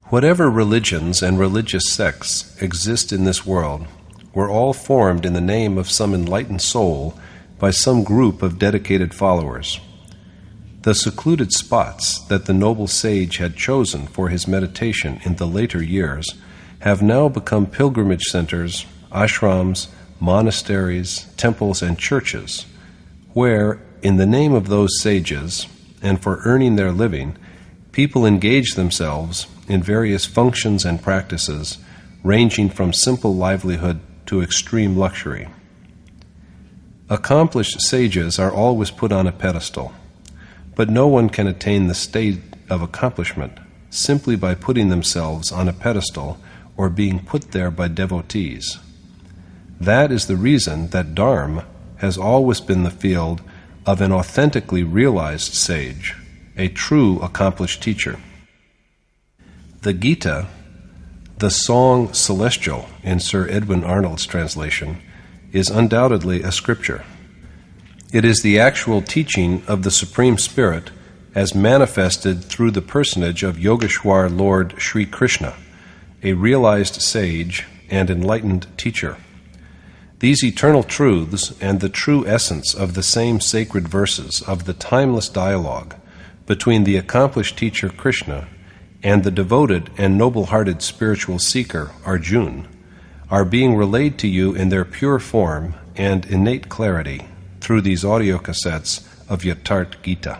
Whatever religions and religious sects exist in this world were all formed in the name of some enlightened soul by some group of dedicated followers. The secluded spots that the noble sage had chosen for his meditation in the later years have now become pilgrimage centers, ashrams, monasteries, temples, and churches, where, in the name of those sages, and for earning their living, people engage themselves in various functions and practices ranging from simple livelihood to extreme luxury. Accomplished sages are always put on a pedestal, but no one can attain the state of accomplishment simply by putting themselves on a pedestal or being put there by devotees. That is the reason that Dharma has always been the field of an authentically realized sage, a true accomplished teacher. The Gita, the song celestial in Sir Edwin Arnold's translation, is undoubtedly a scripture. It is the actual teaching of the Supreme Spirit as manifested through the personage of Yogeshwar Lord Shri Krishna, a realized sage and enlightened teacher. These eternal truths and the true essence of the same sacred verses of the timeless dialogue between the accomplished teacher Krishna and the devoted and noble-hearted spiritual seeker Arjun are being relayed to you in their pure form and innate clarity through these audio cassettes of Yatharth Geeta.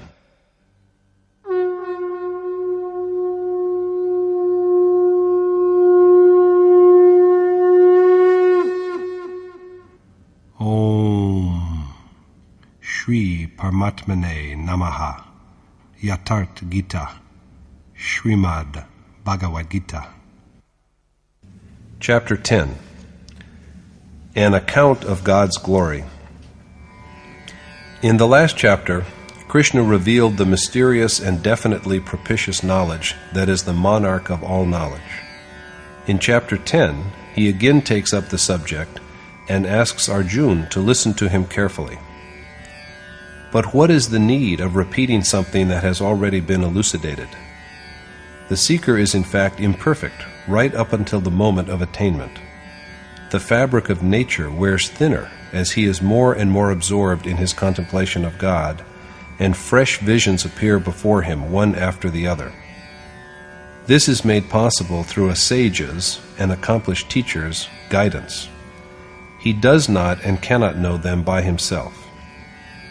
Om Shri Paramatmane Namaha. Yatharth Geeta, Srimad Bhagavad Gita. Chapter 10. An Account of God's Glory. In the last chapter, Krishna revealed the mysterious and definitely propitious knowledge that is the monarch of all knowledge. In chapter 10, he again takes up the subject and asks Arjun to listen to him carefully. But what is the need of repeating something that has already been elucidated? The seeker is in fact imperfect right up until the moment of attainment. The fabric of nature wears thinner as he is more and more absorbed in his contemplation of God, and fresh visions appear before him one after the other. This is made possible through a sage's, an accomplished teacher's, guidance. He does not and cannot know them by himself.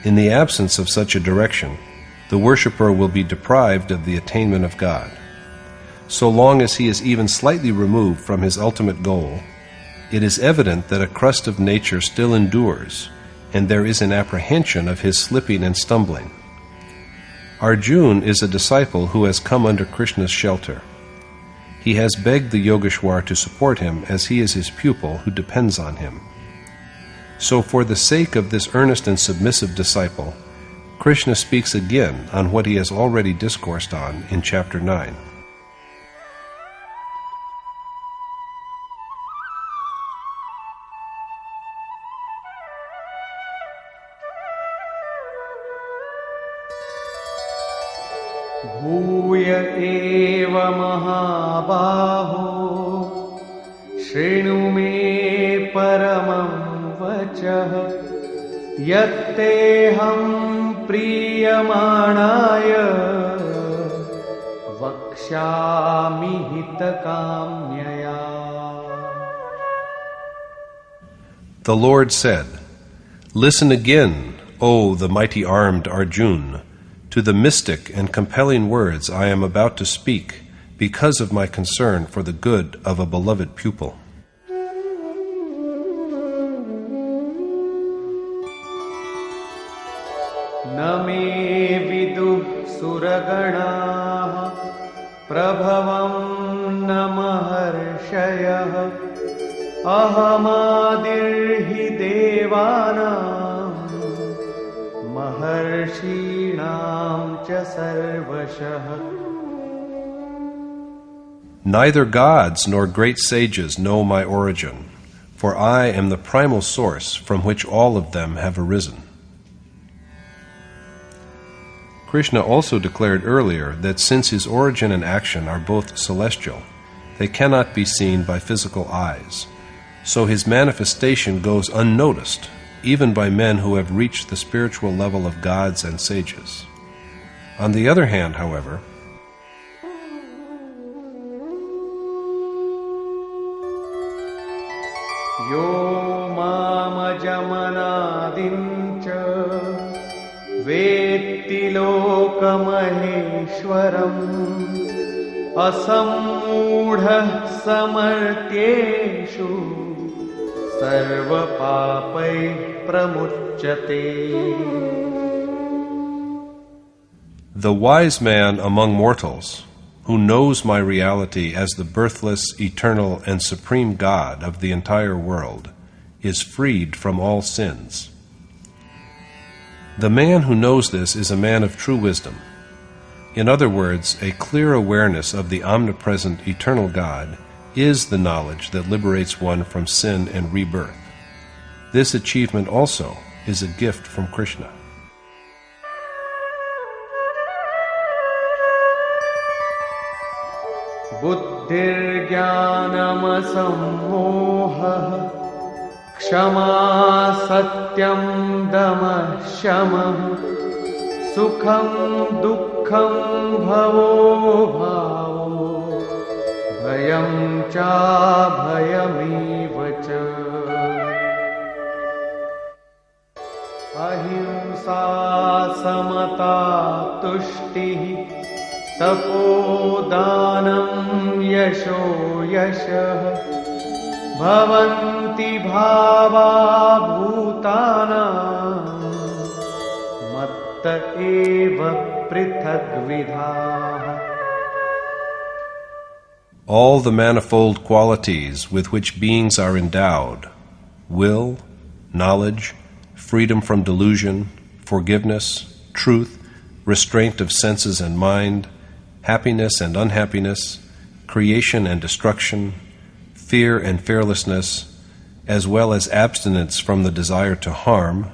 In the absence of such a direction, the worshipper will be deprived of the attainment of God. So long as he is even slightly removed from his ultimate goal, it is evident that a crust of nature still endures, and there is an apprehension of his slipping and stumbling. Arjun is a disciple who has come under Krishna's shelter. He has begged the Yogeshwar to support him as he is his pupil who depends on him. So for the sake of this earnest and submissive disciple, Krishna speaks again on what he has already discoursed on in chapter 9. Bhuya eva mahabaho shrinu me paramam yatteham priyamanaya vakshami hitakamyaya. The Lord said, "Listen again, O the mighty-armed Arjun, to the mystic and compelling words I am about to speak because of my concern for the good of a beloved pupil. Name viduh suragana prabhavam namaharshayah ahamadirhi devanam maharshinam cha sarvashah. Neither gods nor great sages know my origin, for I am the primal source from which all of them have arisen. Krishna also declared earlier that since his origin and action are both celestial, they cannot be seen by physical eyes, so his manifestation goes unnoticed, even by men who have reached the spiritual level of gods and sages. On the other hand, however, Yo mamajamanadim Vetti lokamaheshwaram asammudha samartyeshu sarva papai pramuchyate. The wise man among mortals, who knows my reality as the birthless, eternal, and supreme God of the entire world, is freed from all sins. The man who knows this is a man of true wisdom. In other words, a clear awareness of the omnipresent, eternal God is the knowledge that liberates one from sin and rebirth. This achievement also is a gift from Krishna. Buddhir jnanam sammoha Kshama satyam damah shamah Sukham dukkham bhavo bhavo Bhayam cha bhayamiva cha Ahimsa samata tushtihi Tapodanam yasho yashah Bhavanti bhava bhutanam Matta eva prithak vidhaha. All the manifold qualities with which beings are endowed, will, knowledge, freedom from delusion, forgiveness, truth, restraint of senses and mind, happiness and unhappiness, creation and destruction, fear and fearlessness, as well as abstinence from the desire to harm,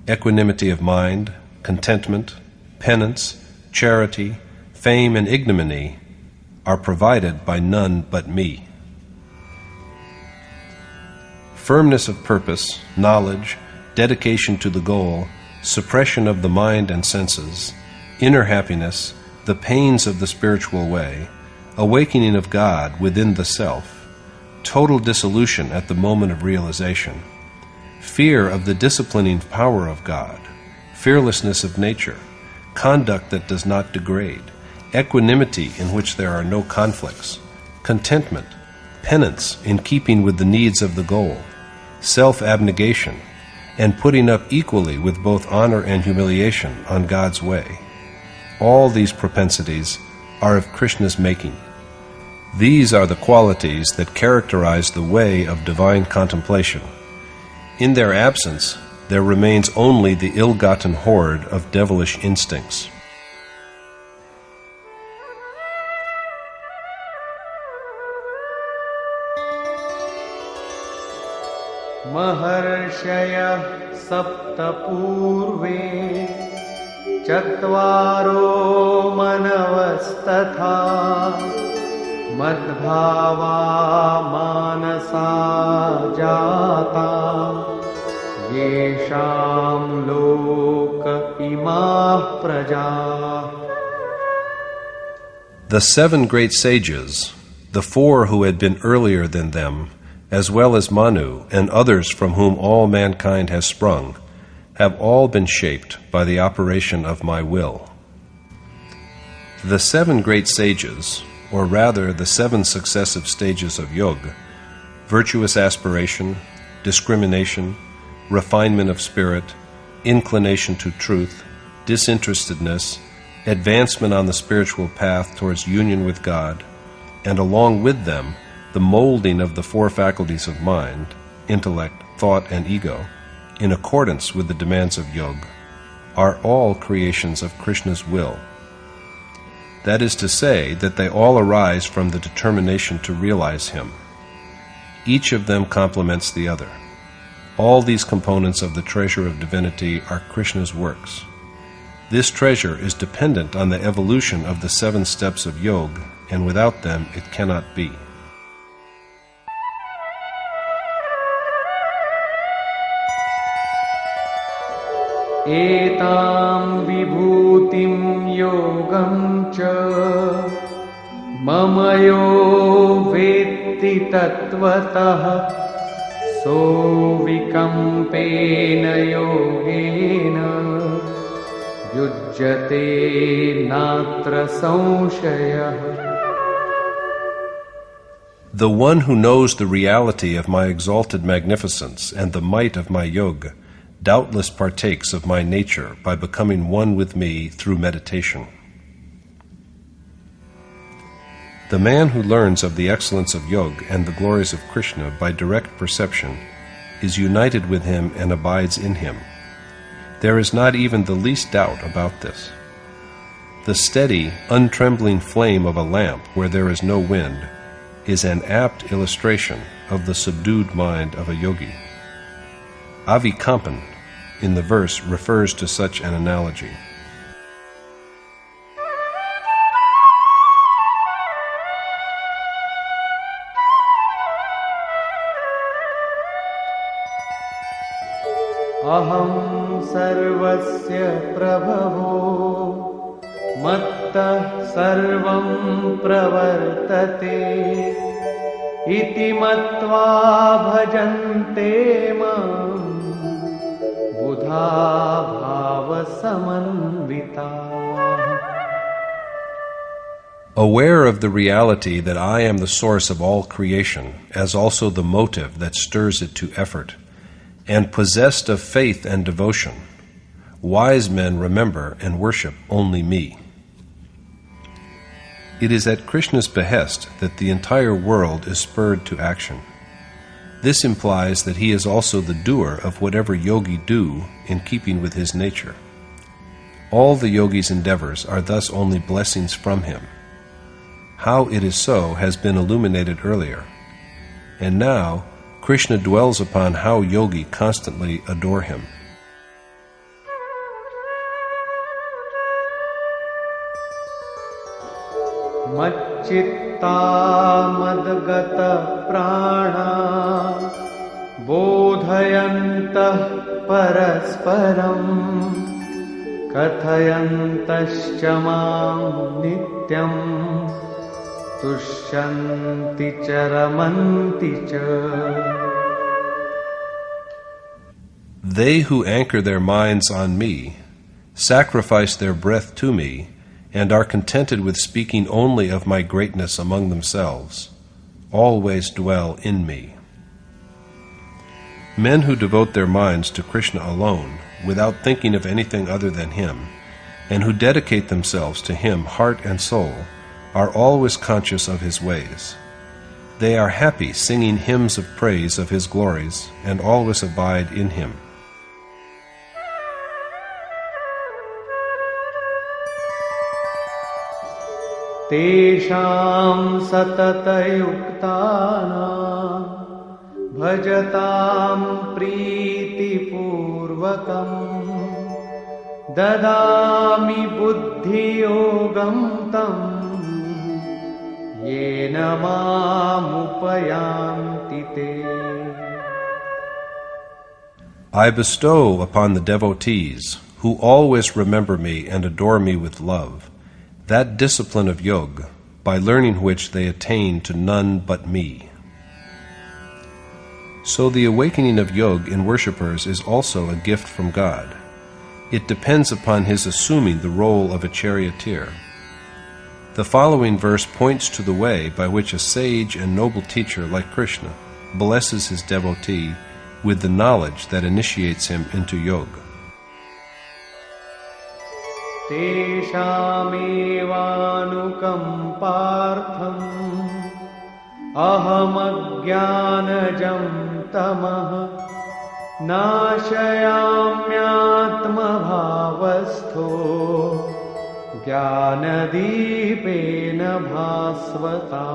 equanimity of mind, contentment, penance, charity, fame and ignominy, are provided by none but me. Firmness of purpose, knowledge, dedication to the goal, suppression of the mind and senses, inner happiness, the pains of the spiritual way, awakening of God within the self, total dissolution at the moment of realization, fear of the disciplining power of God, fearlessness of nature, conduct that does not degrade, equanimity in which there are no conflicts, contentment, penance in keeping with the needs of the goal, self-abnegation, and putting up equally with both honor and humiliation on God's way. All these propensities are of Krishna's making. These are the qualities that characterize the way of divine contemplation. In their absence, there remains only the ill-gotten horde of devilish instincts. Maharshaya sapta purve Chatvaro manavastatha Madbhava manasa jata Yesham loka imah praja. The 7 great sages, the 4 who had been earlier than them, as well as Manu and others from whom all mankind has sprung, have all been shaped by the operation of my will. The 7 great sages, or rather the 7 successive stages of yoga, virtuous aspiration, discrimination, refinement of spirit, inclination to truth, disinterestedness, advancement on the spiritual path towards union with God, and along with them the molding of the 4 faculties of mind, intellect, thought, and ego, in accordance with the demands of yoga, are all creations of Krishna's will. That is to say, that they all arise from the determination to realize Him. Each of them complements the other. All these components of the treasure of divinity are Krishna's works. This treasure is dependent on the evolution of the 7 steps of yoga, and without them it cannot be. Etam vibhootim yogam cha mama yo vetti tattvatah so vikampena yogena yujjate natra samshayah. The one who knows the reality of my exalted magnificence and the might of my yoga doubtless partakes of my nature by becoming one with me through meditation. The man who learns of the excellence of yoga and the glories of Krishna by direct perception is united with him and abides in him. There is not even the least doubt about this. The steady, untrembling flame of a lamp where there is no wind is an apt illustration of the subdued mind of a yogi. Avikampan in the verse refers to such an analogy. Aham sarvasya prabhavo mattah sarvam pravartate iti matva bhajante mam buddha bhava samanvita. Aware of the reality that I am the source of all creation, as also the motive that stirs it to effort, and possessed of faith and devotion, wise men remember and worship only me. It is at Krishna's behest that the entire world is spurred to action. This implies that he is also the doer of whatever yogi do in keeping with his nature. All the yogi's endeavors are thus only blessings from him. How it is so has been illuminated earlier, and now Krishna dwells upon how yogi constantly adore him. Macchitta madgata prana bodhayantah parasparam kathayantascha mam nityam tushyanti charamanti cha. They who anchor their minds on me, sacrifice their breath to me, and are contented with speaking only of my greatness among themselves, always dwell in me. Men who devote their minds to Krishna alone, without thinking of anything other than him, and who dedicate themselves to him heart and soul, are always conscious of his ways. They are happy singing hymns of praise of his glories, and always abide in him. Tesham satatayuktanam bhajatam priti purvakam dadami buddhi yogam tam yena mam upayanti te. I bestow upon the devotees, who always remember me and adore me with love, that discipline of yoga, by learning which they attain to none but me. So the awakening of yoga in worshippers is also a gift from God. It depends upon his assuming the role of a charioteer. The following verse points to the way by which a sage and noble teacher like Krishna blesses his devotee with the knowledge that initiates him into yoga. Teshamevanukampartham ahamagyanajam tamah nashayamyatmabhavastho jnanadipena bhasvata.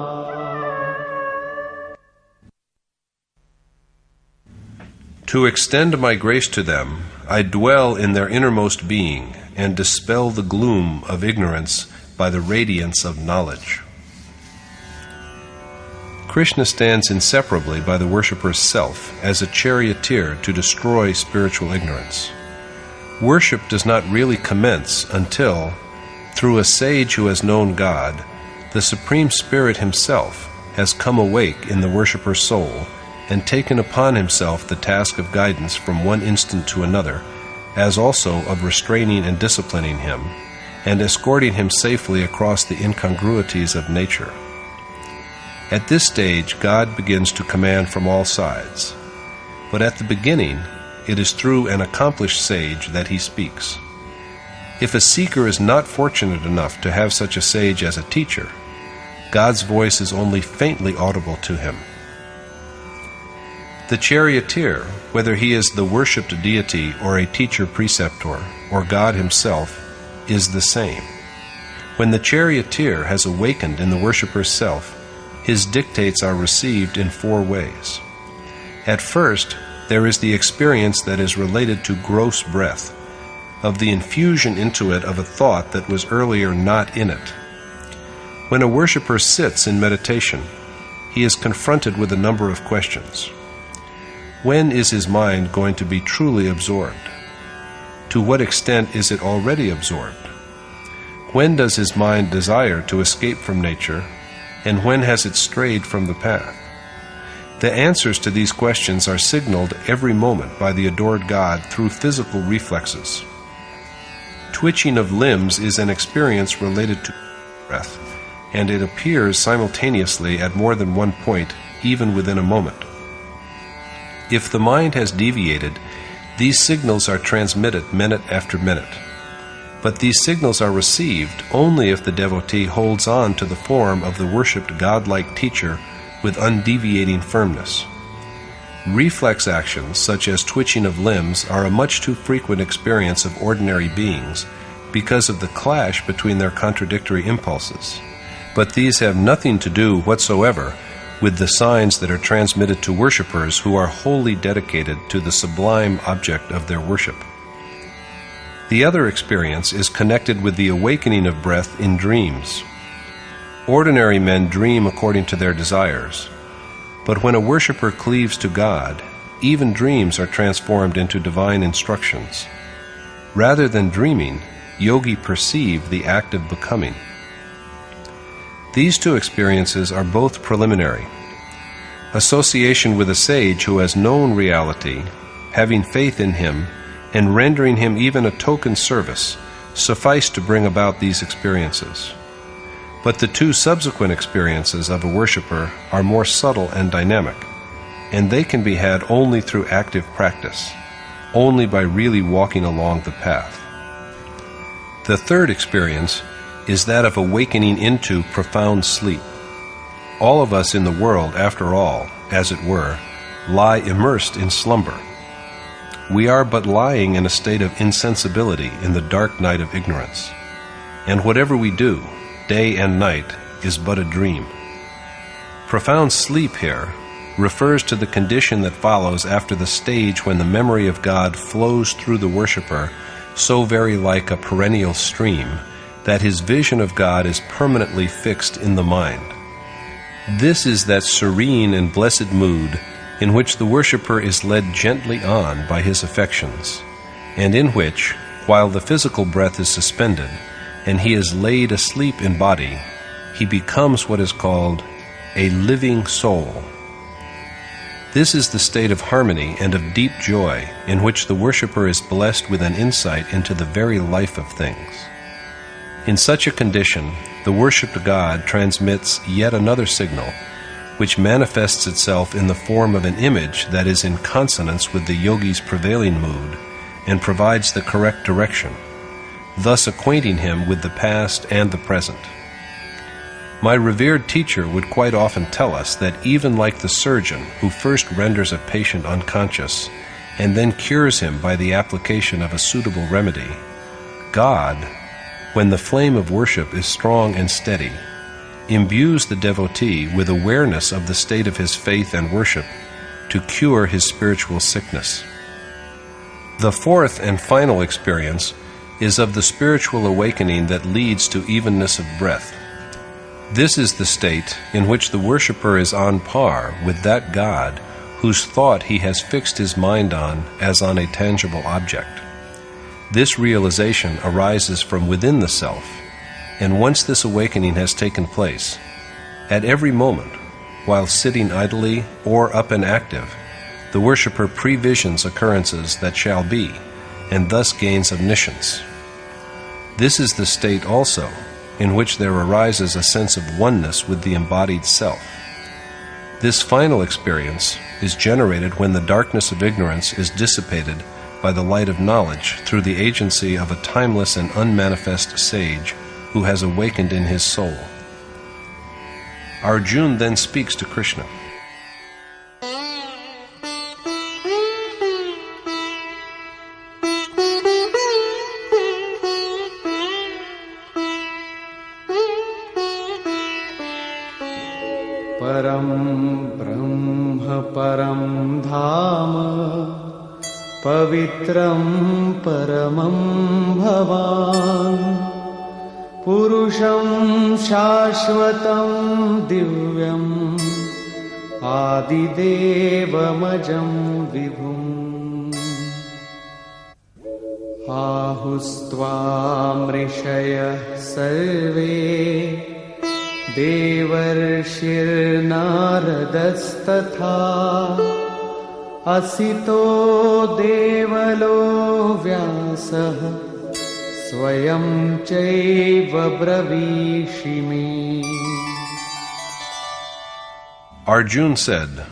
To extend my grace to them, I dwell in their innermost being, and dispel the gloom of ignorance by the radiance of knowledge. Krishna stands inseparably by the worshipper's self as a charioteer to destroy spiritual ignorance. Worship does not really commence until, through a sage who has known God, the Supreme Spirit Himself has come awake in the worshipper's soul and taken upon Himself the task of guidance from one instant to another, as also of restraining and disciplining him, and escorting him safely across the incongruities of nature. At this stage, God begins to command from all sides. But at the beginning, it is through an accomplished sage that He speaks. If a seeker is not fortunate enough to have such a sage as a teacher, God's voice is only faintly audible to him. The charioteer, whether he is the worshipped deity or a teacher-preceptor, or God Himself, is the same. When the charioteer has awakened in the worshipper's self, his dictates are received in 4 ways. At first, there is the experience that is related to gross breath, of the infusion into it of a thought that was earlier not in it. When a worshipper sits in meditation, he is confronted with a number of questions. When is his mind going to be truly absorbed? To what extent is it already absorbed? When does his mind desire to escape from nature, and when has it strayed from the path? The answers to these questions are signaled every moment by the adored God through physical reflexes. Twitching of limbs is an experience related to breath, and it appears simultaneously at more than one point, even within a moment. If the mind has deviated, these signals are transmitted minute after minute. But these signals are received only if the devotee holds on to the form of the worshipped godlike teacher with undeviating firmness. Reflex actions, such as twitching of limbs, are a much too frequent experience of ordinary beings because of the clash between their contradictory impulses. But these have nothing to do whatsoever with the signs that are transmitted to worshippers who are wholly dedicated to the sublime object of their worship. The other experience is connected with the awakening of breath in dreams. Ordinary men dream according to their desires, but when a worshipper cleaves to God, even dreams are transformed into divine instructions. Rather than dreaming, yogi perceive the act of becoming. These 2 experiences are both preliminary. Association with a sage who has known reality, having faith in him, and rendering him even a token service, suffice to bring about these experiences. But the 2 subsequent experiences of a worshipper are more subtle and dynamic, and they can be had only through active practice, only by really walking along the path. The 3rd experience is that of awakening into profound sleep. All of us in the world, after all, as it were, lie immersed in slumber. We are but lying in a state of insensibility in the dark night of ignorance. And whatever we do, day and night, is but a dream. Profound sleep here refers to the condition that follows after the stage when the memory of God flows through the worshipper so very like a perennial stream that his vision of God is permanently fixed in the mind. This is that serene and blessed mood in which the worshipper is led gently on by his affections, and in which, while the physical breath is suspended, and he is laid asleep in body, he becomes what is called a living soul. This is the state of harmony and of deep joy in which the worshipper is blessed with an insight into the very life of things. In such a condition, the worshipped God transmits yet another signal, which manifests itself in the form of an image that is in consonance with the yogi's prevailing mood and provides the correct direction, thus acquainting him with the past and the present. My revered teacher would quite often tell us that even like the surgeon who first renders a patient unconscious and then cures him by the application of a suitable remedy, God, when the flame of worship is strong and steady, imbues the devotee with awareness of the state of his faith and worship to cure his spiritual sickness. The 4th and final experience is of the spiritual awakening that leads to evenness of breath. This is the state in which the worshipper is on par with that God whose thought he has fixed his mind on as on a tangible object. This realization arises from within the self, and once this awakening has taken place, at every moment, while sitting idly or up and active, the worshipper previsions occurrences that shall be, and thus gains omniscience. This is the state also in which there arises a sense of oneness with the embodied self. This final experience is generated when the darkness of ignorance is dissipated by the light of knowledge through the agency of a timeless and unmanifest sage who has awakened in his soul. Arjun then speaks to Krishna. Param Brahma Param Dhama Pavitram Paramam Bhavan Purusham Shashvatam Divyam Adidevamajam Vibhum Ahustvam Rishayah Sarve Devarshir Naradastatha Asito Devalo Vyasah Swayam Chaiva Bravishimi. Arjun said,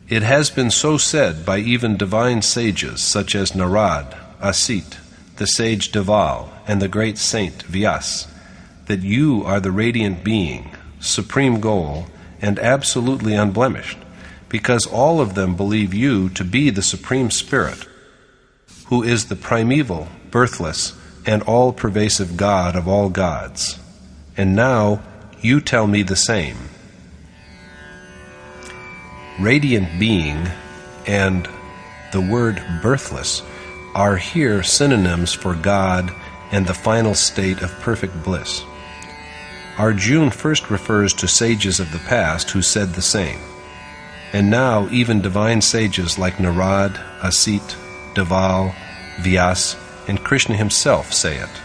"It has been so said by even divine sages such as Narad, Asit, the sage Deval, and the great saint Vyas, that you are the radiant being, supreme goal, and absolutely unblemished, because all of them believe you to be the Supreme Spirit, who is the primeval, birthless, and all-pervasive God of all gods. And now you tell me the same." Radiant being and the word birthless are here synonyms for God and the final state of perfect bliss. Arjun first refers to sages of the past who said the same, and now even divine sages like Narad, Asit, Deval, Vyas, and Krishna himself say it.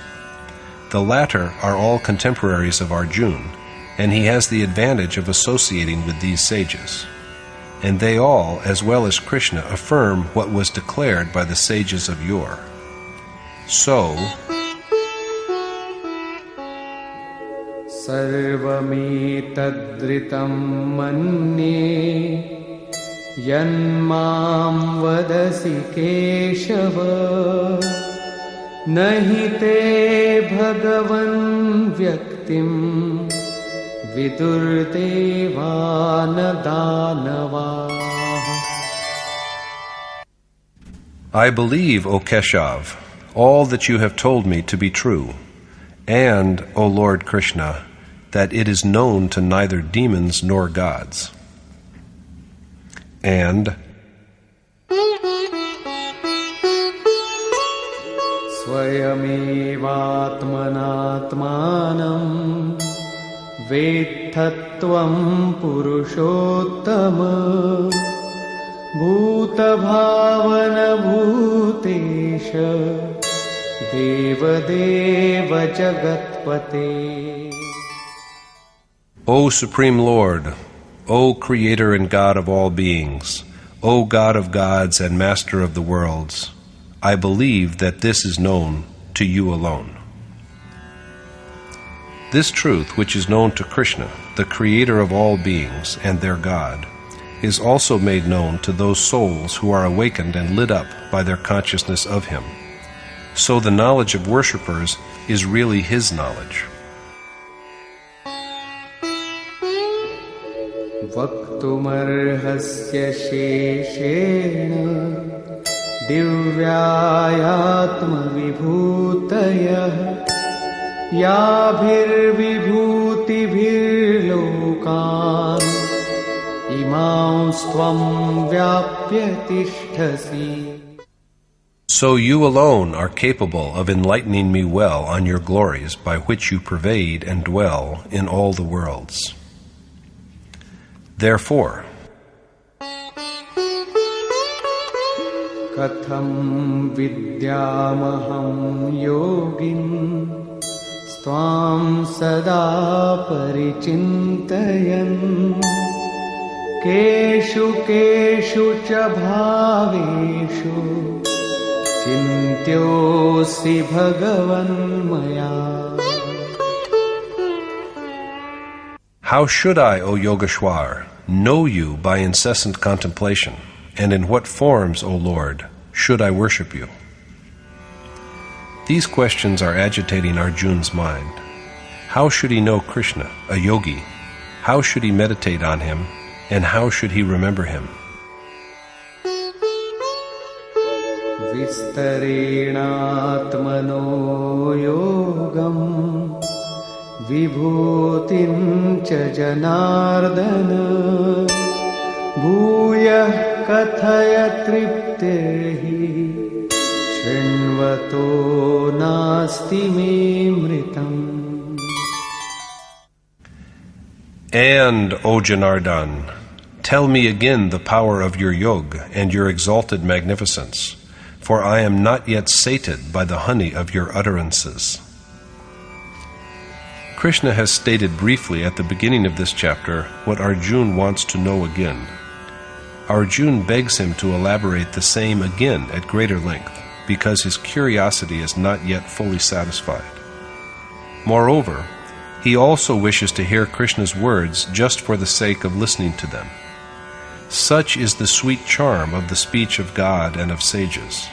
The latter are all contemporaries of Arjun, and he has the advantage of associating with these sages. And they all, as well as Krishna, affirm what was declared by the sages of yore. So, Sarvametadritam manye Yanmam vadasi Keshava Nahi te bhagavan vyaktim Vidur devana danava. I believe, O Keshav, all that you have told me to be true, and, O Lord Krishna, that it is known to neither demons nor gods. And Swayameva-atmanatmanam Vedthatvam Purushottama Bhuta-bhavana Bhutesha Deva-deva Jagatpate. O Supreme Lord, O Creator and God of all beings, O God of gods and Master of the worlds, I believe that this is known to you alone. This truth, which is known to Krishna, the Creator of all beings and their God, is also made known to those souls who are awakened and lit up by their consciousness of Him. So the knowledge of worshippers is really His knowledge. Vaktumarhasya sheshena divyayatma vibhutayah yabhir vibhutibhir lokan imam stvam vyapya tishtasi. So you alone are capable of enlightening me well on your glories by which you pervade and dwell in all the worlds. Therefore, Katham vidyamaham yogin Svam sada parichintayan Keshu keshu cha bhaveshu Chintyosi bhagavan maya. how should I, O Yogeshwar, know you by incessant contemplation, and in what forms, O Lord, should I worship you? These questions are agitating Arjun's mind. How should he know Krishna, a yogi? How should he meditate on him? And how should he remember him? Vistarenatmano yogam Vibhootim cha janardana Bhuyah kathaya triptehi Shrinvato nasti me mritam. And, O Janardan, tell me again the power of your yoga and your exalted magnificence, for I am not yet sated by the honey of your utterances. Krishna has stated briefly at the beginning of this chapter what Arjun wants to know again. Arjun begs him to elaborate the same again at greater length, because his curiosity is not yet fully satisfied. Moreover, he also wishes to hear Krishna's words just for the sake of listening to them. Such is the sweet charm of the speech of God and of sages.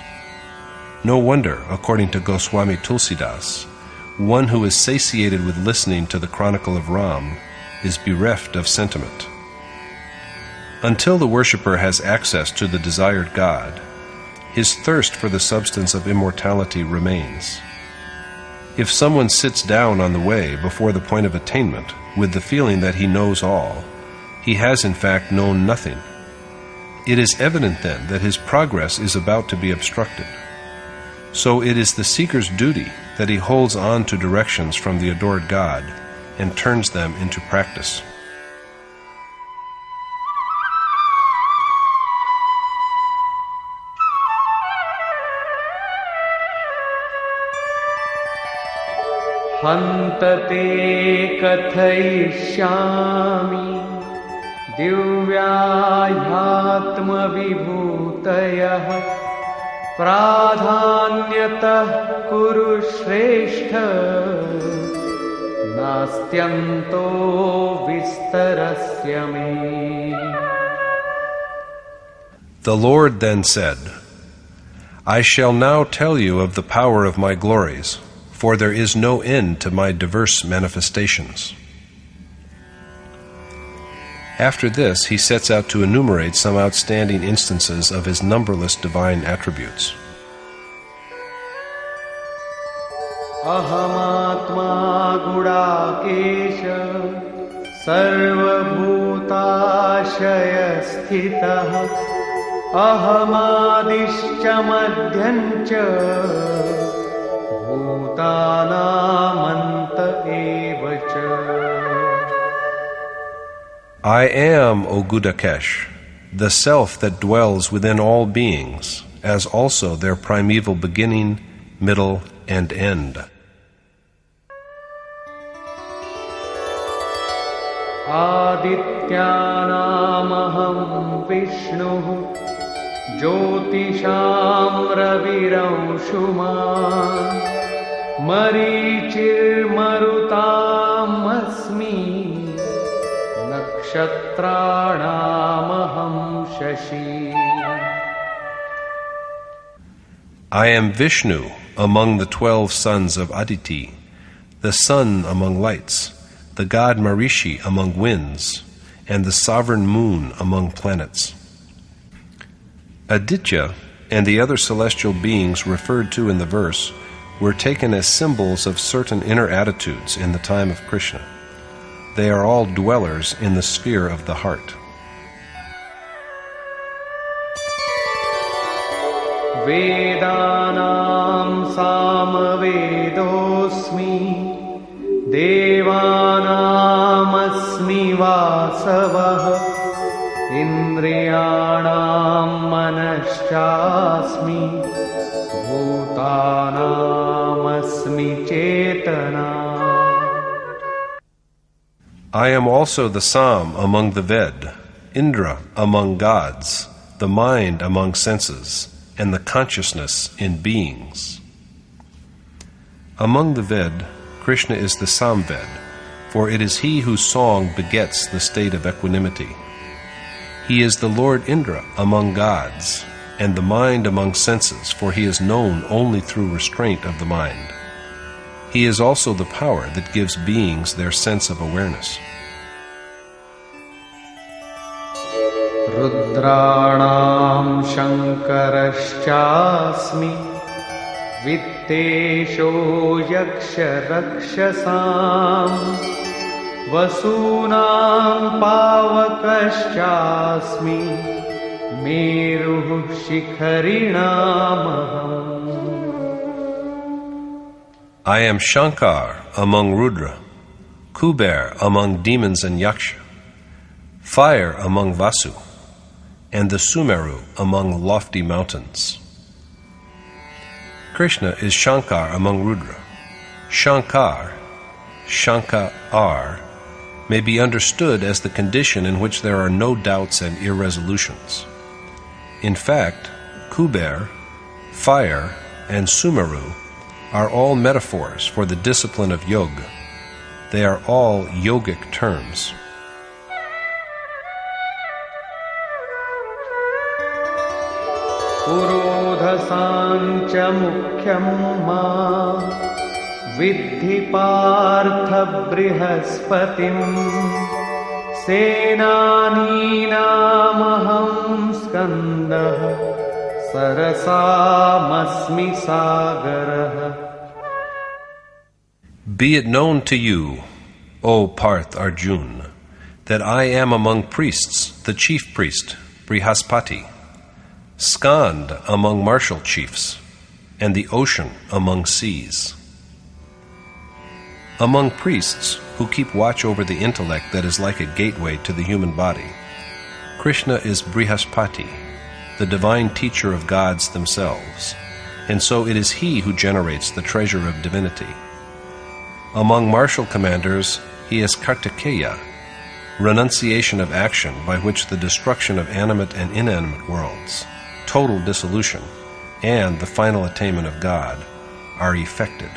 No wonder, according to Goswami Tulsidas, one who is satiated with listening to the chronicle of Ram is bereft of sentiment. Until the worshipper has access to the desired God, his thirst for the substance of immortality remains. If someone sits down on the way before the point of attainment with the feeling that he knows all, he has in fact known nothing. It is evident then that his progress is about to be obstructed. So it is the seeker's duty that he holds on to directions from the adored God and turns them into practice. Hantate kathayishyami divyāyātma vibhūtayah pradhānyatah kuru shrestha nastyanto vistarasya me. The Lord then said, I shall now tell you of the power of my glories, for there is no end to my diverse manifestations. After this, he sets out to enumerate some outstanding instances of his numberless divine attributes. Ahamatma gudakesha sarvabhutashaya sthitah ahamadishcha madhyancha bhutanamanta evacha. I am, O Gudakesh, the self that dwells within all beings, as also their primeval beginning, middle, and end. Adityanamaham Vishnu Jyotisham Raviramshuman Marichir Marutam Asmi Nakshatranamaham Shashi. I am Vishnu among the 12 sons of Aditi, the sun among lights, the god Marishi among winds, and the sovereign moon among planets. Aditya and the other celestial beings referred to in the verse were taken as symbols of certain inner attitudes in the time of Krishna. They are all dwellers in the sphere of the heart. Vedanam samvedosmi Devanam asmi vasavah Indriyanam manaschasmi Bhutanam asmi chetana. I am also the Sam among the Ved, Indra among gods, the mind among senses, and the consciousness in beings. Among the Ved, Krishna is the Samved, for it is he whose song begets the state of equanimity. He is the Lord Indra among gods, and the mind among senses, for he is known only through restraint of the mind. He is also the power that gives beings their sense of awareness. Rudranam Shankarashchasmi Vittesho Yaksha Rakshasam Vasunam Pavakaschasmi Meruh Shikharinamaham. I am Shankar among Rudra, Kuber among demons and Yaksha, fire among Vasu, and the Sumeru among lofty mountains. Krishna is Shankar among Rudra. Shankar, Shankar, may be understood as the condition in which there are no doubts and irresolutions. In fact, Kuber, fire, and Sumeru are all metaphors for the discipline of yoga. They are all yogic terms. Purodhasancha mukhyam ma Vidhi partha brihaspatim Senaninamaham skandah Sarasamasmi sagarah. Be it known to you, O Parth Arjun, that I am among priests the chief priest, Brihaspati, Skand among martial chiefs, and the ocean among seas. Among priests who keep watch over the intellect that is like a gateway to the human body, Krishna is Brihaspati, the divine teacher of gods themselves, and so it is he who generates the treasure of divinity. Among martial commanders, he is Kartikeya, renunciation of action by which the destruction of animate and inanimate worlds, total dissolution, and the final attainment of God are effected.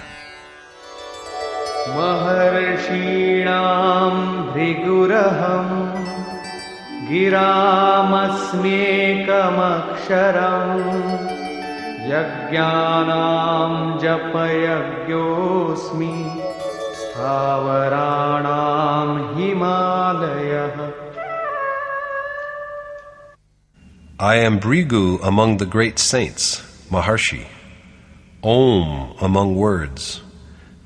Maharshinam Bhriguraham Giramasmekam aksharam Yajnanam Japayagyosmi Sthavaranam Himalayah. I am Bhrigu among the great saints, Maharshi, Om among words,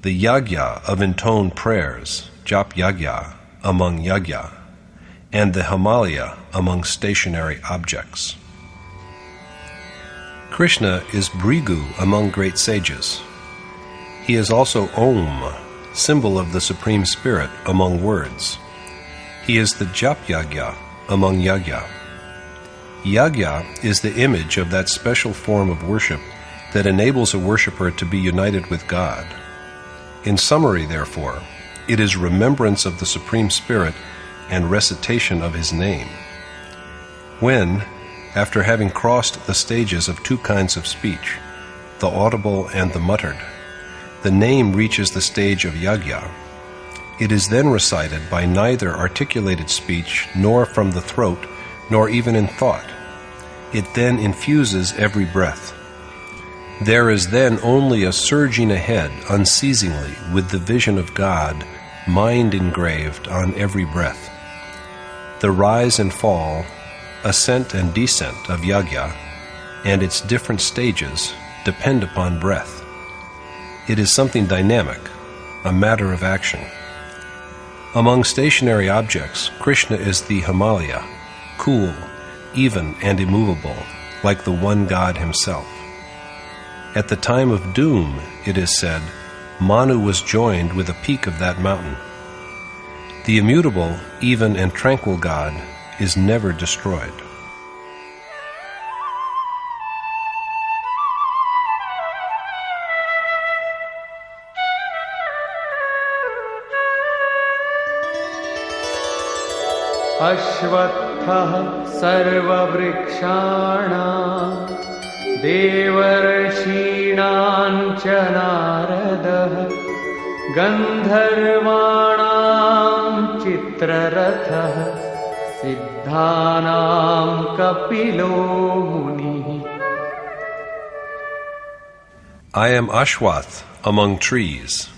the Yagya of intoned prayers, Jap Yagya, among Yagya, and the Himalaya among stationary objects. Krishna is Bhrigu among great sages. He is also Om, symbol of the Supreme Spirit, among words. He is the Jap Yagya among Yagya. Yagya is the image of that special form of worship that enables a worshipper to be united with God. In summary, therefore, it is remembrance of the Supreme Spirit and recitation of His name. When, after having crossed the stages of two kinds of speech, the audible and the muttered, the name reaches the stage of Yagya, it is then recited by neither articulated speech nor from the throat nor even in thought. It then infuses every breath. There is then only a surging ahead unceasingly with the vision of God, mind engraved on every breath. The rise and fall, ascent and descent of Yagya and its different stages depend upon breath. It is something dynamic, a matter of action. Among stationary objects, Krishna is the Himalaya, cool, even and immovable, like the one God himself. At the time of doom, it is said, Manu was joined with a peak of that mountain. The immutable, even and tranquil God is never destroyed. अश्वत्थः सर्ववृक्षाणां देवर्षीणां च नारदः गन्धर्वाणां चित्ररथः सिद्धानां कपिलो मुनिः. I am Ashwath among trees,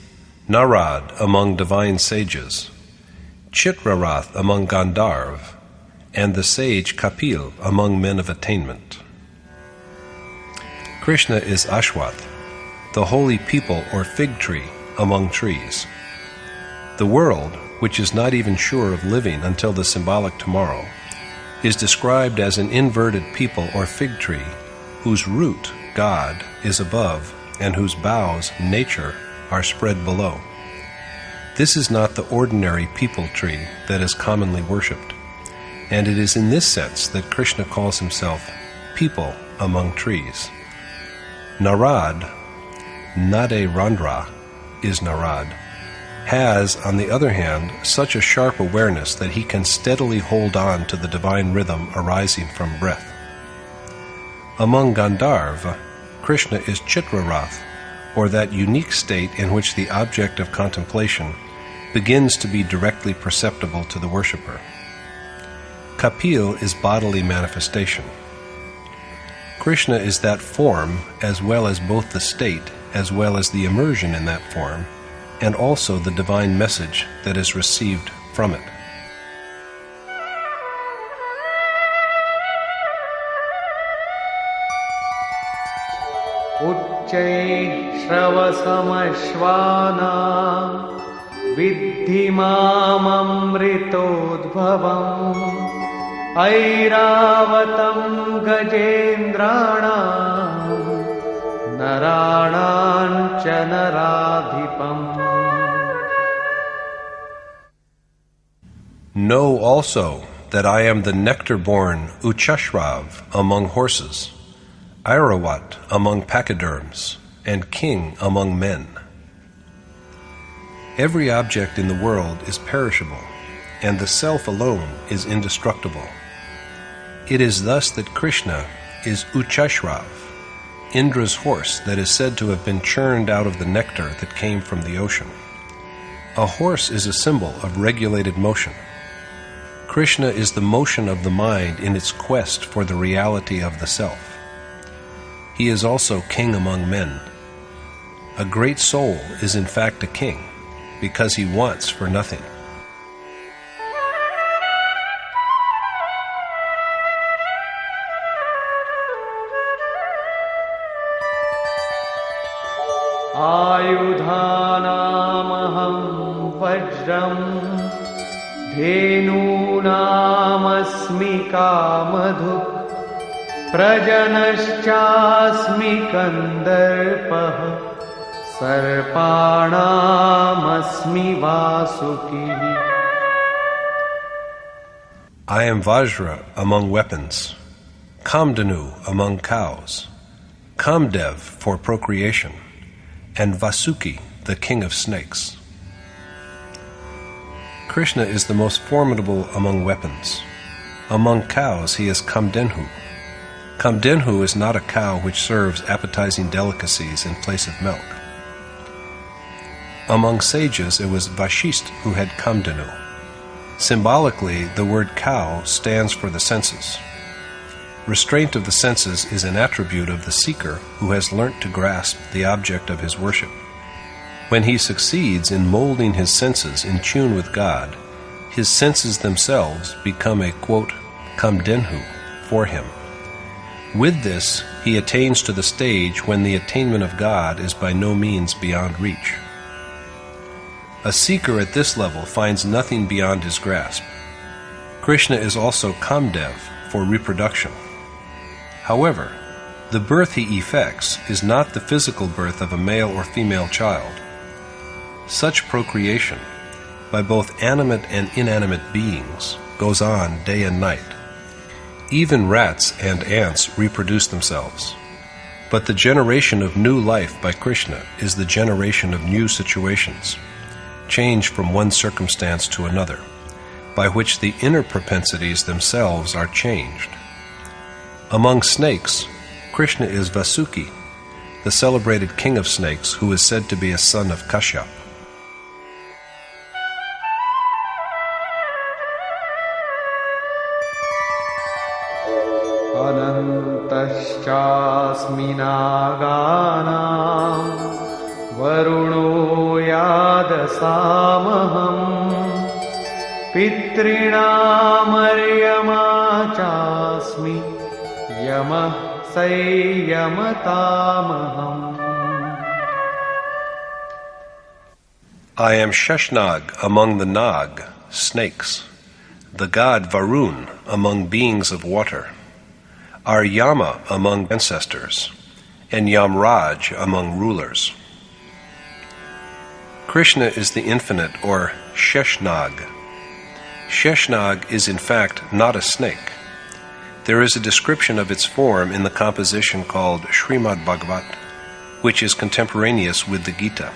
Narad among divine sages, Chitrarath among Gandharv, and the sage Kapil among men of attainment. Krishna is Ashwath, the holy people or fig tree among trees. The world, which is not even sure of living until the symbolic tomorrow, is described as an inverted people or fig tree, whose root, God, is above, and whose boughs, nature, are spread below. This is not the ordinary people tree that is commonly worshipped, and it is in this sense that Krishna calls himself people among trees. Narad, Nade Randra, is Narad, has, on the other hand, such a sharp awareness that he can steadily hold on to the divine rhythm arising from breath. Among Gandharva, Krishna is Chitrarath, or that unique state in which the object of contemplation begins to be directly perceptible to the worshipper. Kapil is bodily manifestation. Krishna is that form as well as both the state as well as the immersion in that form, and also the divine message that is received from it. उच्चैः श्रवसमश्वानां विद्धि माममृतोद्भवम् ऐरावतं गजेन्द्राणां नराणां च नराधिपम्. Know also that I am the nectar-born Uchashrav among horses, Airawat among pachyderms, and king among men. Every object in the world is perishable, and the self alone is indestructible. It is thus that Krishna is Uchashrav, Indra's horse that is said to have been churned out of the nectar that came from the ocean. A horse is a symbol of regulated motion. Krishna is the motion of the mind in its quest for the reality of the self. He is also king among men. A great soul is in fact a king, because he wants for nothing. आयुधानामहं वज्रं धेनूनामस्मि Kamadhuk प्रजनश्चास्मि कन्दर्पः सर्पाणामस्मि वासुकिः. I am Vajra among weapons, Kamdanu among cows, Kamdev for procreation, and Vasuki, the king of snakes. Krishna is the most formidable among weapons. Among cows he is Kamdenhu. Kamdenhu is not a cow which serves appetizing delicacies in place of milk. Among sages it was Vashist who had Kamdenu. Symbolically, the word cow stands for the senses. Restraint of the senses is an attribute of the seeker who has learnt to grasp the object of his worship. When he succeeds in molding his senses in tune with God, his senses themselves become a, quote, kamdenhu for him. With this, he attains to the stage when the attainment of God is by no means beyond reach. A seeker at this level finds nothing beyond his grasp. Krishna is also Kamdev for reproduction. However, The birth he effects is not the physical birth of a male or female child. Such procreation, by both animate and inanimate beings, goes on day and night. Even rats and ants reproduce themselves. But the generation of new life by Krishna is the generation of new situations, change from one circumstance to another, by which the inner propensities themselves are changed. Among snakes, Krishna is Vasuki, the celebrated king of snakes who is said to be a son of Kashyap. Anantaschasmi naganam varuno yadasamaham pitrinam aryama chasmi yamah sayamatamaham. I am Sheshnag among the Nag, snakes, the god Varun among beings of water, Aryama among ancestors, and Yamraj among rulers. Krishna is the infinite, or Sheshnag. Sheshnag is in fact not a snake. There is a description of its form in the composition called Srimad Bhagavad, which is contemporaneous with the Gita.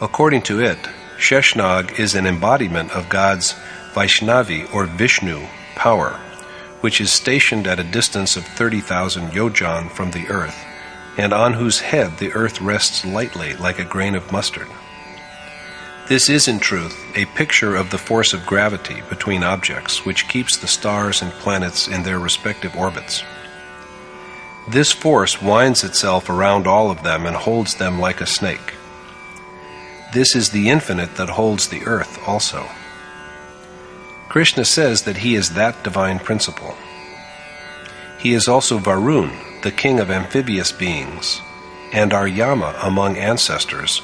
According to it, Sheshnag is an embodiment of God's Vaishnavi or Vishnu power, which is stationed at a distance of 30,000 yojan from the earth, and on whose head the earth rests lightly like a grain of mustard. This is in truth a picture of the force of gravity between objects which keeps the stars and planets in their respective orbits. This force winds itself around all of them and holds them like a snake. This is the infinite that holds the earth also. Krishna says that he is that divine principle. He is also Varun, the king of amphibious beings, and Aryama among ancestors.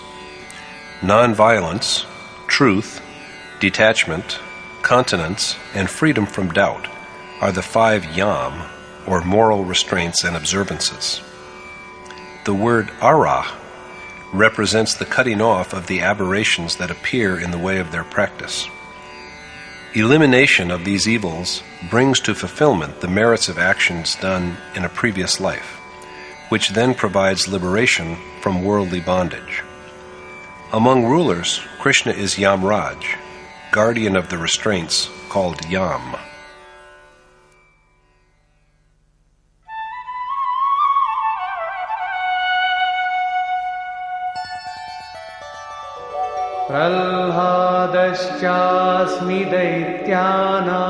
Non-violence, truth, detachment, continence, and freedom from doubt are the 5 yam, or moral restraints and observances. The word ara represents the cutting off of the aberrations that appear in the way of their practice. Elimination of these evils brings to fulfillment the merits of actions done in a previous life, which then provides liberation from worldly bondage. Among rulers, Krishna is Yamraj, guardian of the restraints called Yam. Pralhadaschasmi daityana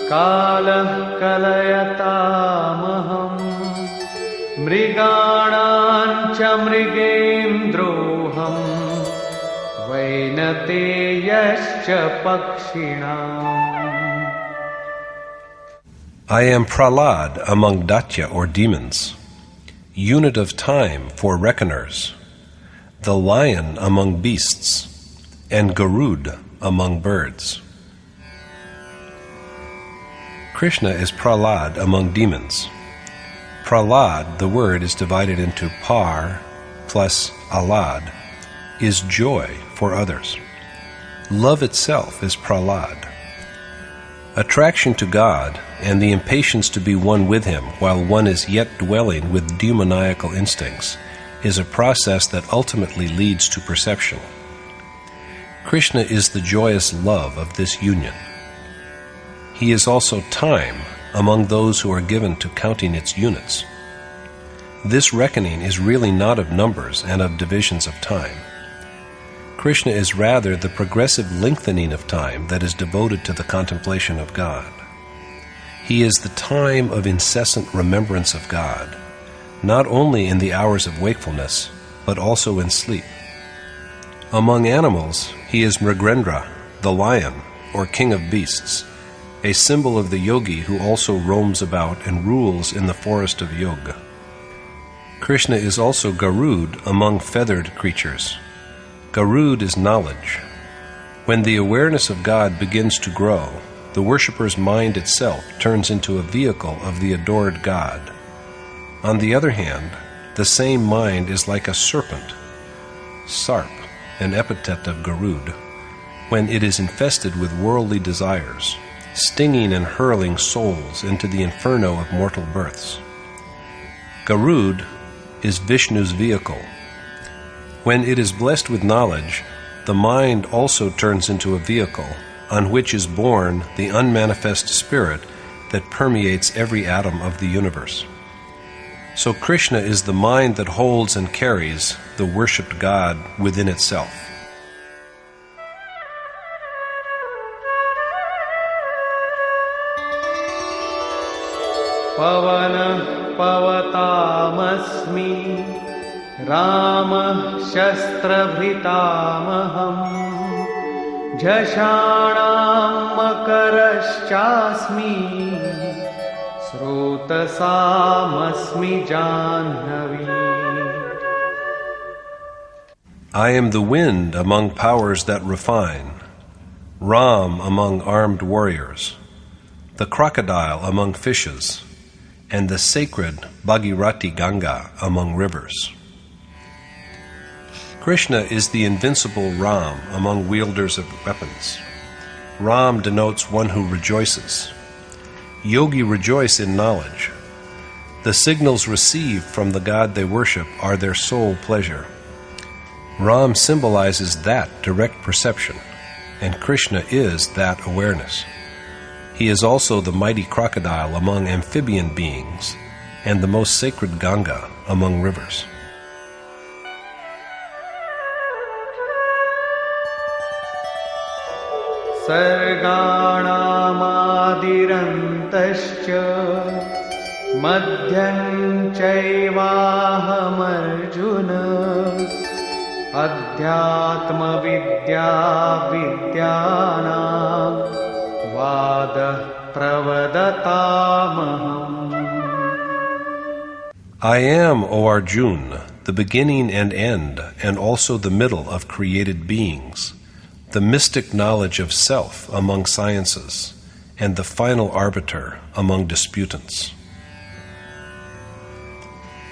kalah kalayatamaham mriganancha mrigendroham vainateyascha pakshinam. I am Prahlad among Datya or demons, unit of time for reckoners, the lion among beasts, and Garud among birds. Krishna is Prahlad among demons. Prahlad, the word, is divided into par plus alad, is joy for others. Love itself is Prahlad. Attraction to God and the impatience to be one with Him while one is yet dwelling with demoniacal instincts is a process that ultimately leads to perception. Krishna is the joyous love of this union. He is also time among those who are given to counting its units. This reckoning is really not of numbers and of divisions of time. Krishna is rather the progressive lengthening of time that is devoted to the contemplation of God. He is the time of incessant remembrance of God, not only in the hours of wakefulness, but also in sleep. Among animals, he is Mrigendra, the lion, or king of beasts, a symbol of the yogi who also roams about and rules in the forest of yoga. Krishna is also Garud among feathered creatures. Garud is knowledge. When the awareness of God begins to grow, the worshipper's mind itself turns into a vehicle of the adored God. On the other hand, the same mind is like a serpent, sarp, an epithet of Garud, when it is infested with worldly desires, stinging and hurling souls into the inferno of mortal births. Garud is Vishnu's vehicle. When it is blessed with knowledge, the mind also turns into a vehicle on which is born the unmanifest spirit that permeates every atom of the universe. So Krishna is the mind that holds and carries the worshipped God within itself. Pavanah pavatamasmi Ramah shastrabhitamaham Jashanam makaraschasmi Srotasamasmi Janhavi. I am the wind among powers that refine, Ram among armed warriors, the crocodile among fishes, and the sacred Bhagirati Ganga among rivers. Krishna is the invincible Ram among wielders of weapons. Ram denotes one who rejoices. Yogi rejoice in knowledge. The signals received from the God they worship are their sole pleasure. Ram symbolizes that direct perception, and Krishna is that awareness. He is also the mighty crocodile among amphibian beings, and the most sacred Ganga among rivers. Sarganamadirantashcha madhyam chaivaham Arjuna adhyatma vidya vidyanam vadah pravadatamaham. I am, O Arjun, the beginning and end, and also the middle of created beings, the mystic knowledge of self among sciences, and the final arbiter among disputants.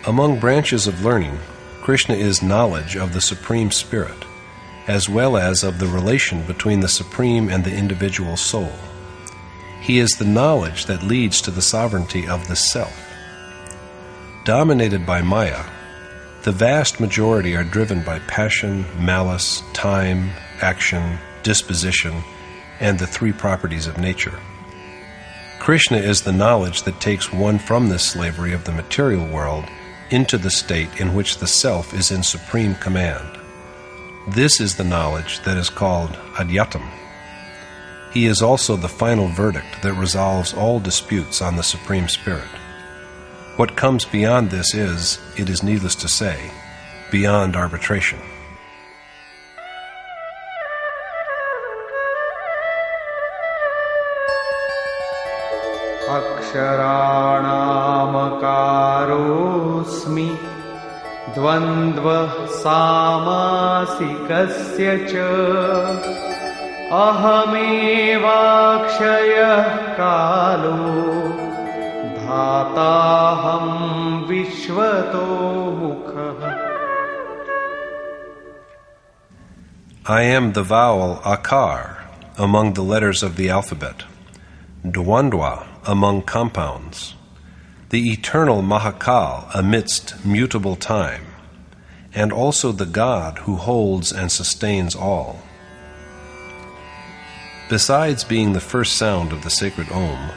Among branches of learning, Krishna is knowledge of the Supreme Spirit, as well as of the relation between the Supreme and the individual soul. He is the knowledge that leads to the sovereignty of the Self. Dominated by Maya, the vast majority are driven by passion, malice, time, action, disposition, and the three properties of nature. Krishna is the knowledge that takes one from this slavery of the material world into the state in which the self is in supreme command. This is the knowledge that is called Adyatam. He is also the final verdict that resolves all disputes on the Supreme Spirit. What comes beyond this is, it is needless to say, beyond arbitration. Aksharanamakarosmi dvandva samasikasya cha ahamevakshayah kalo dhataham vishvato mukha. I am the vowel akar among the letters of the alphabet, dvandva among compounds, the eternal Mahakal amidst mutable time, and also the God who holds and sustains all. Besides being the first sound of the sacred Om,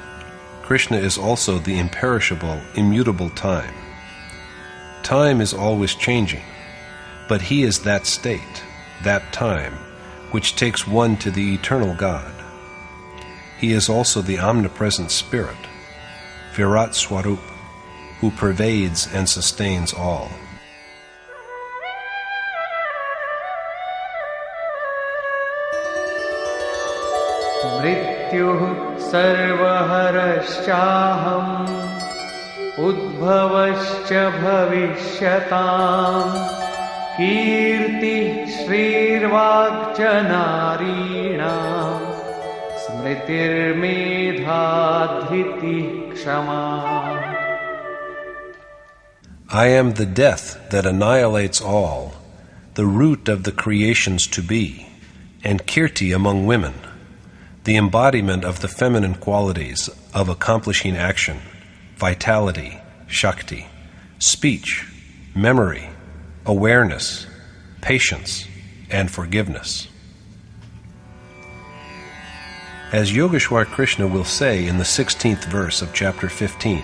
Krishna is also the imperishable, immutable time. Time is always changing, but he is that state, that time, which takes one to the eternal God. He is also the omnipresent Spirit, Virat Swarup, who pervades and sustains all. Mrityuh sarvaharashchaham udbhavascha bhavishyatam kirti shrirvakcha narinam smritir medha dhriti kshama. I am the death that annihilates all, the root of the creations to be, and Kirti among women, the embodiment of the feminine qualities of accomplishing action, vitality, Shakti, speech, memory, awareness, patience, and forgiveness. As Yogeshwar Krishna will say in the 16th verse of chapter 15,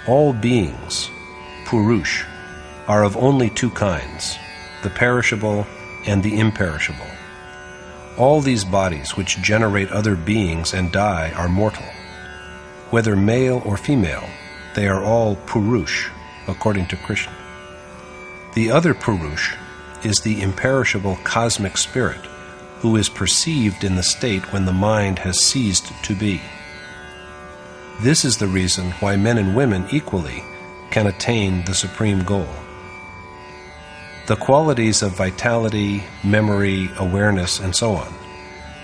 all beings, Purush, are of only two kinds, the perishable and the imperishable. All these bodies which generate other beings and die are mortal. Whether male or female, they are all Purush, according to Krishna. The other Purush is the imperishable cosmic spirit, who is perceived in the state when the mind has ceased to be. This is the reason why men and women equally can attain the supreme goal. The qualities of vitality, memory, awareness, and so on,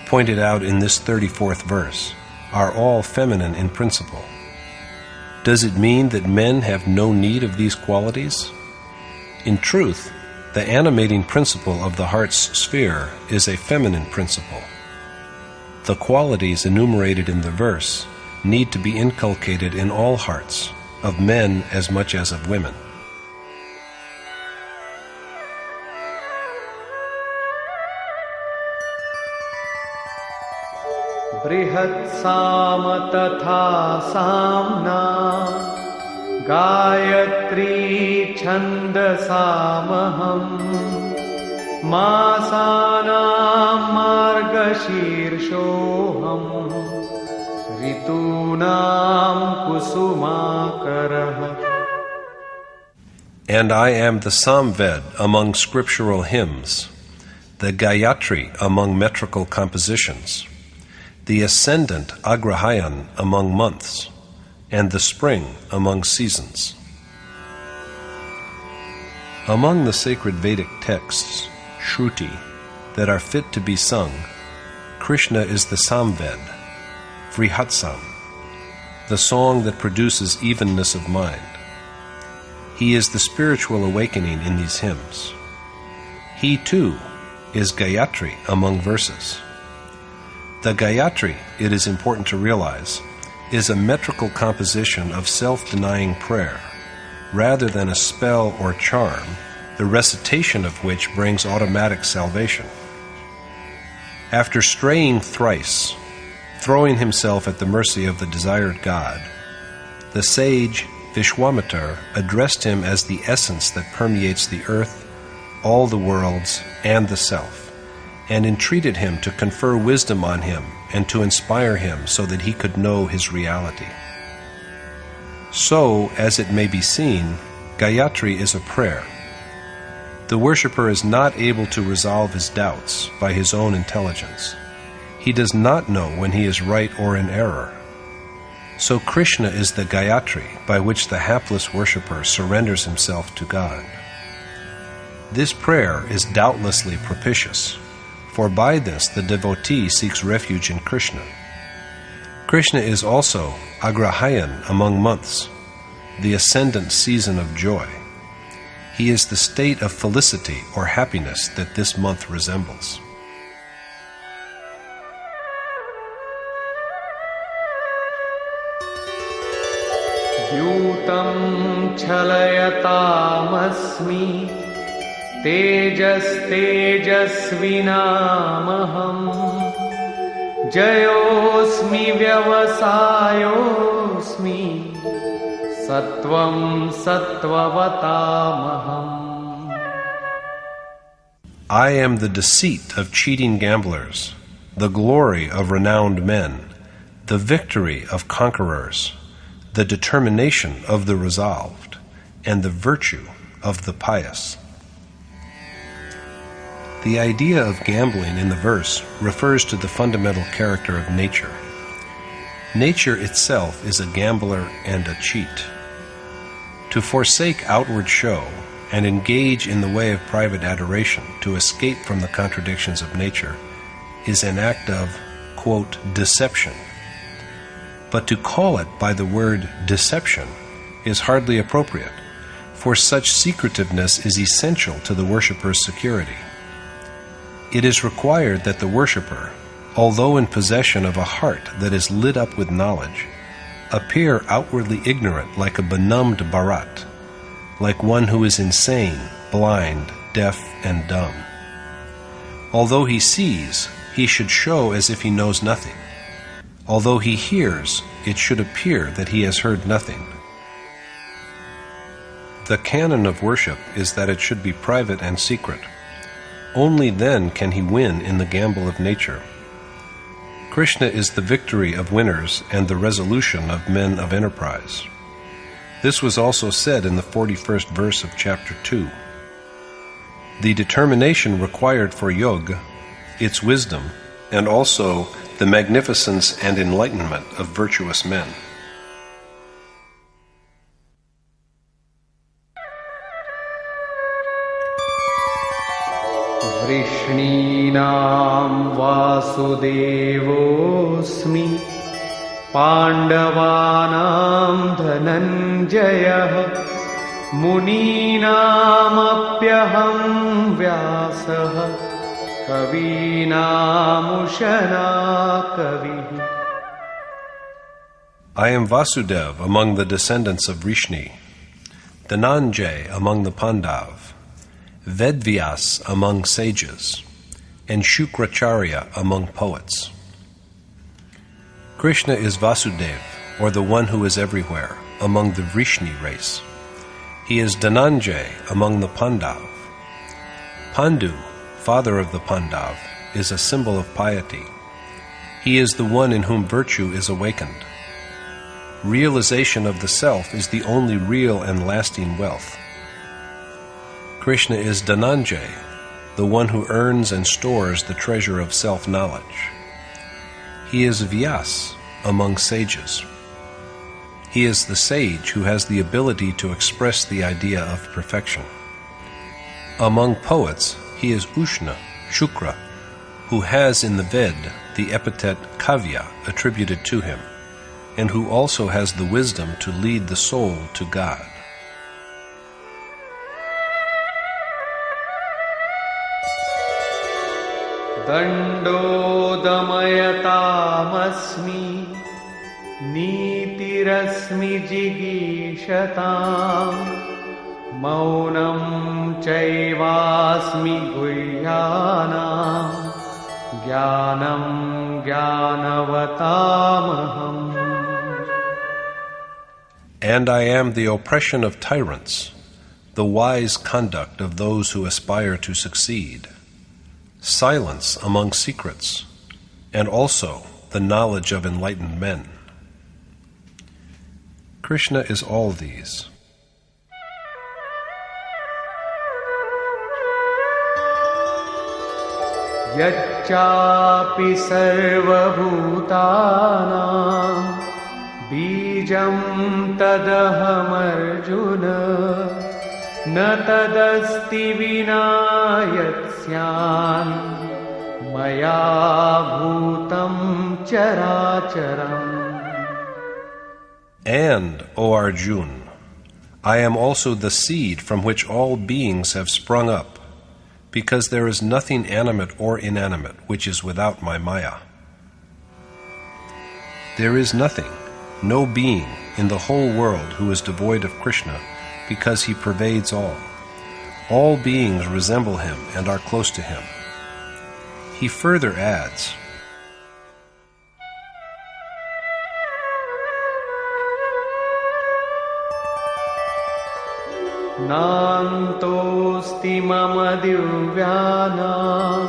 pointed out in this 34th verse, are all feminine in principle. Does it mean that men have no need of these qualities? In truth, the animating principle of the heart's sphere is a feminine principle. The qualities enumerated in the verse need to be inculcated in all hearts, of men as much as of women. Brihat Sama Tatha Samna Gayatri Chandasamaham Masanam Margashirshoham Ritunam Kusumakarah. And I am the Samved among scriptural hymns, the Gayatri among metrical compositions, the ascendant Agrahayan among months, and the spring among seasons. Among the sacred Vedic texts, Shruti, that are fit to be sung, Krishna is the Samved, Vrihatsam, the song that produces evenness of mind. He is the spiritual awakening in these hymns. He, too, is Gayatri among verses. The Gayatri, it is important to realize, is a metrical composition of self-denying prayer, rather than a spell or charm, the recitation of which brings automatic salvation. After straying thrice, throwing himself at the mercy of the desired God, the sage Vishwamitar addressed him as the essence that permeates the earth, all the worlds, and the self, and entreated him to confer wisdom on him and to inspire him so that he could know his reality. So, as it may be seen, Gayatri is a prayer. The worshipper is not able to resolve his doubts by his own intelligence. He does not know when he is right or in error. So Krishna is the Gayatri by which the hapless worshipper surrenders himself to God. This prayer is doubtlessly propitious, for by this the devotee seeks refuge in Krishna. Krishna is also Agrahayan among months, the ascendant season of joy. He is the state of felicity or happiness that this month resembles. Yutam chalayatam-asmi Tejas-tejasvinamaham Jayosmi vyavasayosmi Sattvam sattvatamaham. I am the deceit of cheating gamblers, the glory of renowned men, the victory of conquerors, the determination of the resolved, and the virtue of the pious. The idea of gambling in the verse refers to the fundamental character of nature. Nature itself is a gambler and a cheat. To forsake outward show and engage in the way of private adoration to escape from the contradictions of nature is an act of, quote, deception. But to call it by the word deception is hardly appropriate, for such secretiveness is essential to the worshipper's security. It is required that the worshipper, although in possession of a heart that is lit up with knowledge, appear outwardly ignorant like a benumbed Bharat, like one who is insane, blind, deaf, and dumb. Although he sees, he should show as if he knows nothing. Although he hears, it should appear that he has heard nothing. The canon of worship is that it should be private and secret. Only then can he win in the gamble of nature. Krishna is the victory of winners and the resolution of men of enterprise. This was also said in the 41st verse of chapter 2. The determination required for yoga, its wisdom, and also the magnificence and enlightenment of virtuous men. Vrishninam vasudevosmi Pandavanam Dhananjayah Muninamapyaham Vyasah Kavinamushana Kavi. I am Vasudev among the descendants of Vrishni, Dhananjay among the Pandav, Vedvyas among sages, and Shukracharya among poets. Krishna is Vasudev, or the one who is everywhere, among the Vrishni race. He is Dhananjay among the Pandav. Pandu, father of the Pandav, is a symbol of piety. He is the one in whom virtue is awakened. Realization of the self is the only real and lasting wealth. Krishna is Dhananjay, the one who earns and stores the treasure of self-knowledge. He is Vyas among sages. He is the sage who has the ability to express the idea of perfection. Among poets, he is Ushna, Shukra, who has in the Ved the epithet Kavya attributed to him, and who also has the wisdom to lead the soul to God. Dandodamayatam Nitirasmi jigishatam Maunam chaivasmi guryanam Jnanam jnanavatamaham. And I am the oppression of tyrants, the wise conduct of those who aspire to succeed, silence among secrets, and also the knowledge of enlightened men. Krishna is all these. Yacchapi sarvabhutanam Bijam tadaham Arjuna Na tadasti vinayatsyan Maya bhutam characharam. And, O Arjun, I am also the seed from which all beings have sprung up, because there is nothing animate or inanimate which is without my Maya. There is nothing, no being in the whole world who is devoid of Krishna, because he pervades all. All beings resemble him and are close to him. He further adds, Nantosti mama divyanam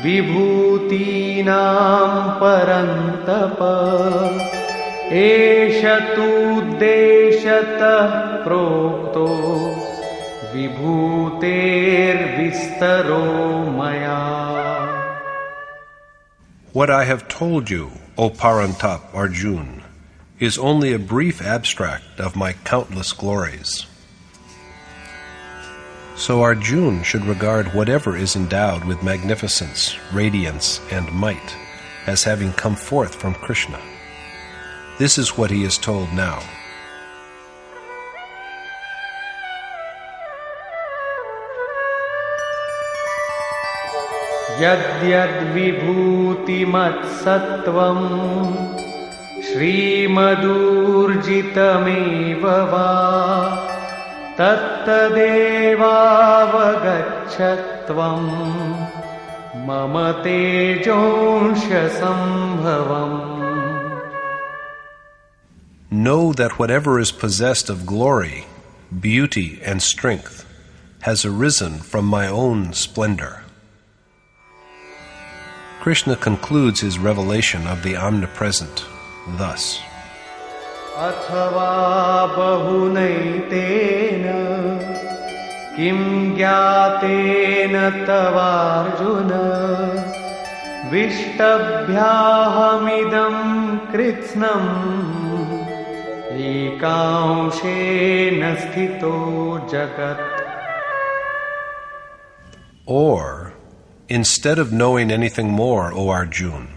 Vibhootinam parantapa Esha tu deshatah prokto Vibhuter vistaro maya. What I have told you, O Parantap Arjun, is only a brief abstract of my countless glories. So Arjun should regard whatever is endowed with magnificence, radiance, and might as having come forth from Krishna. This is what he is told now. Yadyad vibhootimat-sattvam Shrimadurjitameva va tattadevavagachatvam mama tejonsha sambhavam. Know that whatever is possessed of glory, beauty, and strength has arisen from my own splendor. Krishna concludes his revelation of the omnipresent thus. Athava bahunaitena kim gyatena tavarjuna vishtabhyahamidam kritsnam ekaanshena sthito jagat. Or, instead of knowing anything more, O Arjun,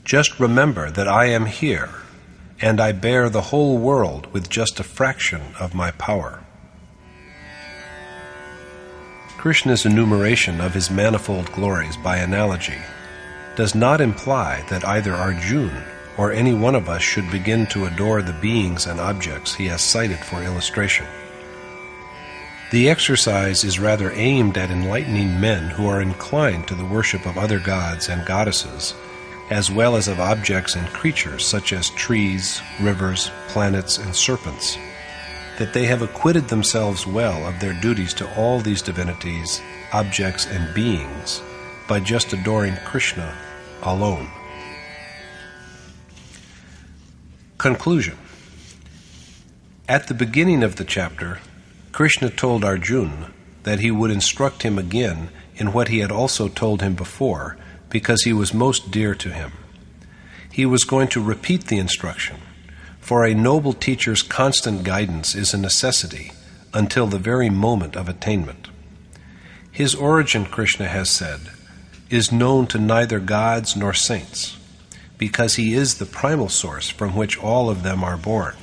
just remember that I am here, and I bear the whole world with just a fraction of my power. Krishna's enumeration of his manifold glories by analogy does not imply that either Arjun or any one of us should begin to adore the beings and objects he has cited for illustration. The exercise is rather aimed at enlightening men who are inclined to the worship of other gods and goddesses, as well as of objects and creatures such as trees, rivers, planets, and serpents, that they have acquitted themselves well of their duties to all these divinities, objects, and beings by just adoring Krishna alone. Conclusion. At the beginning of the chapter, Krishna told Arjun that he would instruct him again in what he had also told him before, because he was most dear to him. He was going to repeat the instruction, for a noble teacher's constant guidance is a necessity until the very moment of attainment. His origin, Krishna has said, is known to neither gods nor saints, because he is the primal source from which all of them are born.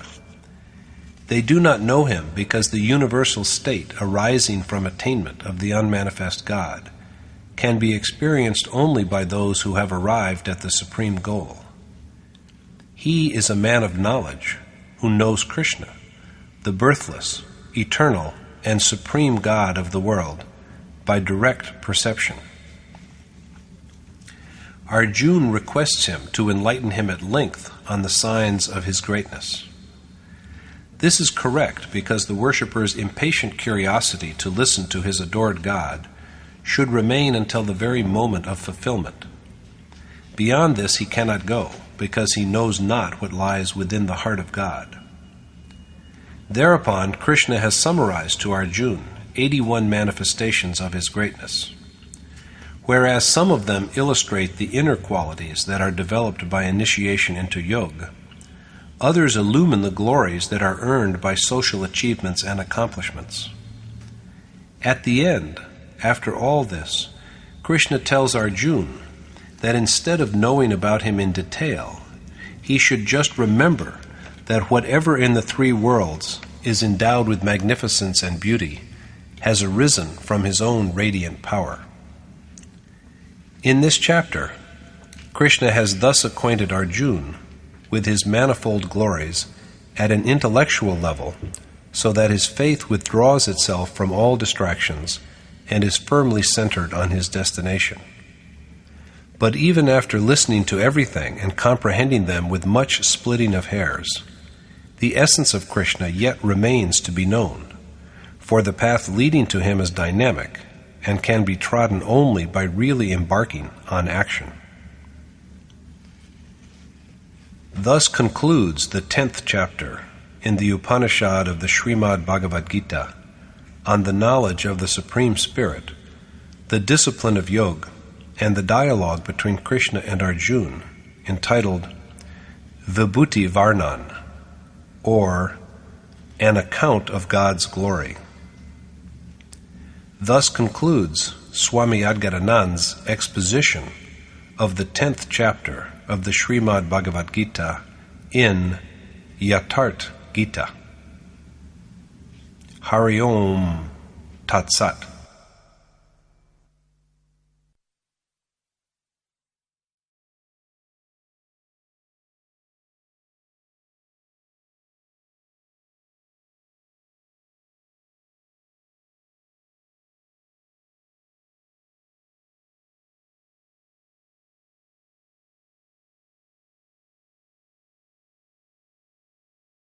They do not know him because the universal state arising from attainment of the unmanifest God can be experienced only by those who have arrived at the supreme goal. He is a man of knowledge who knows Krishna, the birthless, eternal, and supreme God of the world, by direct perception. Arjun requests him to enlighten him at length on the signs of his greatness. This is correct because the worshipper's impatient curiosity to listen to his adored God should remain until the very moment of fulfillment. Beyond this he cannot go, because he knows not what lies within the heart of God. Thereupon, Krishna has summarized to Arjun 81 manifestations of his greatness. Whereas some of them illustrate the inner qualities that are developed by initiation into yoga, others illumine the glories that are earned by social achievements and accomplishments. At the end, after all this, Krishna tells Arjun that instead of knowing about him in detail, he should just remember that whatever in the three worlds is endowed with magnificence and beauty has arisen from his own radiant power. In this chapter, Krishna has thus acquainted Arjun with his manifold glories at an intellectual level, so that his faith withdraws itself from all distractions and is firmly centered on his destination. But even after listening to everything and comprehending them with much splitting of hairs, the essence of Krishna yet remains to be known, for the path leading to him is dynamic and can be trodden only by really embarking on action. Thus concludes the 10th chapter in the Upanishad of the Srimad Bhagavad Gita on the knowledge of the Supreme Spirit, the discipline of yoga, and the dialogue between Krishna and Arjun, entitled Vibhooti Varnan, or An Account of God's Glory. Thus concludes Swami Adgadanandji's exposition of the 10th chapter of the Srimad Bhagavad Gita in Yatharth Geeta. Hari Om Tat Sat.